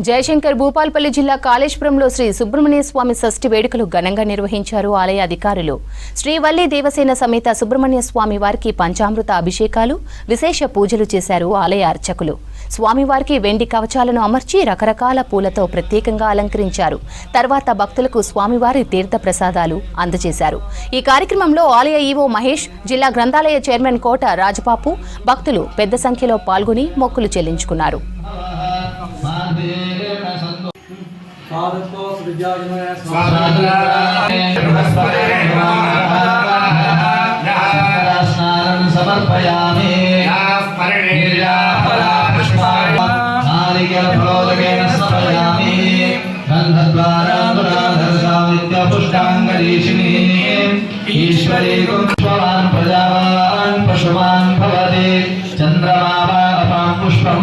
జయశంకర్ భూపాల్పల్లి జిల్లా కాళేశ్వరంలో శ్రీ సుబ్రహ్మణ్య స్వామి షష్ఠి వేడుకలు ఘనంగా నిర్వహించారు ఆలయ అధికారులు. శ్రీవల్లి దేవసేన సమేత సుబ్రహ్మణ్య స్వామి వారికి పంచామృత అభిషేకాలు, విశేష పూజలు చేశారు ఆలయ అర్చకులు. స్వామివారికి వెండి కవచాలను అమర్చి రకరకాల పూలతో ప్రత్యేకంగా అలంకరించారు. తర్వాత భక్తులకు స్వామివారి తీర్థ ప్రసాదాలు అందజేశారు. ఈ కార్యక్రమంలో ఆలయ ఈవో మహేష్, జిల్లా గ్రంథాలయ చైర్మన్ కోట రాజపాపు, భక్తులు పెద్ద సంఖ్యలో పాల్గొని మొక్కులు చెల్లించుకున్నారు. चंद्रमा पुष्पम